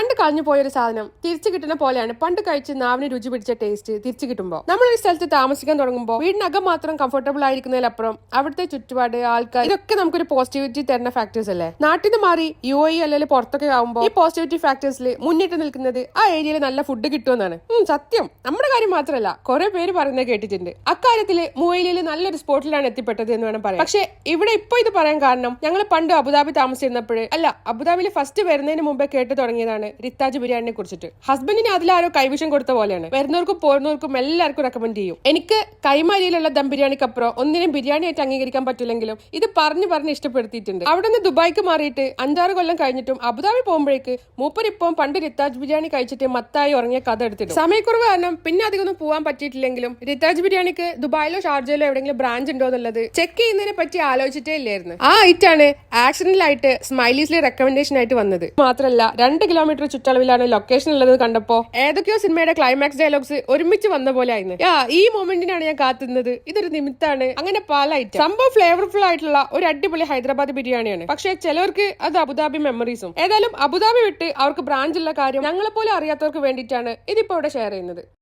പണ്ട് കളഞ്ഞു പോയൊരു സാധനം തിരിച്ചു കിട്ടുന്ന പോലെയാണ് പണ്ട് കഴിച്ച് നാവിന് രുചി പിടിച്ച ടേസ്റ്റ് തിരിച്ചു കിട്ടുമ്പോൾ. നമ്മളൊരു സ്ഥലത്ത് താമസിക്കാൻ തുടങ്ങുമ്പോൾ വീടിനകം മാത്രം കംഫർട്ടബിൾ ആയിരിക്കുന്നതിലപ്പുറം അവിടുത്തെ ചുറ്റുപാട്, ആൾക്കാർ, ഇതൊക്കെ നമുക്കൊരു പോസിറ്റിവിറ്റി തരുന്ന ഫാക്ടേഴ്സ് അല്ലേ. നാട്ടിൽ നിന്ന് മാറി UAE അല്ലെങ്കിൽ പുറത്തൊക്കെ ആവുമ്പോൾ ഈ പോസിറ്റിവിറ്റി ഫാക്ടേഴ്സിൽ മുന്നിട്ട് നിൽക്കുന്നത് ആ ഏരിയയിൽ നല്ല ഫുഡ് കിട്ടുമെന്നാണ്. സത്യം, നമ്മുടെ കാര്യം മാത്രമല്ല, കുറെ പേര് പറയുന്നത് കേട്ടിട്ടുണ്ട്. അക്കാര്യത്തില് മുവൈലിൽ നല്ലൊരു സ്പോട്ടിലാണ് എത്തിപ്പെട്ടത് എന്ന് വേണം പറയാം. പക്ഷെ ഇവിടെ ഇപ്പൊ ഇത് പറയാൻ കാരണം ഞങ്ങൾ പണ്ട് അബുദാബി താമസിച്ചിരുന്നപ്പോഴേ അല്ല, അബുദാബിയിൽ ഫസ്റ്റ് വരുന്നതിന് മുമ്പേ കേട്ടു തുടങ്ങിയതാണ് റിത്താജ് ബിരിയാണിനെ കുറിച്ചിട്ട്. ഹസ്ബൻഡിന് അതിലാരോ കൈവിഷം കൊടുത്ത പോലെയാണ്. വരുന്നവർക്കും പോരുന്നവർക്കും എല്ലാവർക്കും റെക്കമെൻഡ് ചെയ്യും. എനിക്ക് കൈമാരിയിലുള്ള ദം ബിരിയാണിക്കപ്പുറം ഒന്നിനും ബിരിയാണി ആയിട്ട് അംഗീകരിക്കാൻ പറ്റില്ലെങ്കിലും ഇത് പറഞ്ഞ് ഇഷ്ടപ്പെടുത്തിയിട്ടുണ്ട്. അവിടെ നിന്ന് ദുബായിക്ക് മാറിയിട്ട് 5-6 കൊല്ലം കഴിഞ്ഞിട്ടും അബുദാബി പോകുമ്പോഴേക്ക് മൂപ്പരിപ്പം പണ്ട് റിത്താജ് ബിരിയാണി കഴിച്ചിട്ട് മത്തായി ഉറങ്ങിയ കഥ എടുത്തിട്ട് സമയക്കുറവ് കാരണം പിന്നെ അധികം പോകാൻ പറ്റിയിട്ടില്ലെങ്കിലും റിത്താജ് ബിരിയാണിക്ക് ദുബായിലോ ഷാർജയിലോ എവിടെയെങ്കിലും ബ്രാഞ്ച് ഉണ്ടോ എന്നുള്ളത് ചെക്ക് ചെയ്യുന്നതിനെ പറ്റി ആലോചിച്ചിട്ടേ ഇല്ലായിരുന്നു. ആ ഐറ്റാണ് ആക്സിഡന്റിലായിട്ട് സ്മൈലീസിലെ റെക്കമെൻഡേഷൻ ആയിട്ട് വന്നത്. മാത്രമല്ല 2 കിലോമീറ്റർ ചുറ്റളവിലാണ് ലൊക്കേഷൻ ഉള്ളത് കണ്ടപ്പോ ഏതൊക്കെയോ സിനിമയുടെ ക്ലൈമാക്സ് ഡയലോഗ്സ് ഒരുമിച്ച് വന്ന പോലെ ആയിരുന്നു. ഈ മൊമെന്റിനാണ് ഞാൻ കാത്തുന്നത്. ഇതൊരു നിമിത്താണ്. അങ്ങനെ പല ഐറ്റം സംഭവം ഫ്ലേവർഫുൾ ആയിട്ടുള്ള ഒരു അടിപൊളി ഹൈദരാബാദ് ബിരിയാണിയാണ്. പക്ഷെ ചിലർക്ക് അത് അബുദാബി മെമ്മറീസും. ഏതായാലും അബുദാബി വിട്ട് അവർക്ക് ബ്രാഞ്ച് ഉള്ള കാര്യം ഞങ്ങളെപ്പോലെ അറിയാത്തവർക്ക് വേണ്ടിയിട്ടാണ് ഇതിപ്പോ ഇവിടെ ഷെയർ ചെയ്യുന്നത്.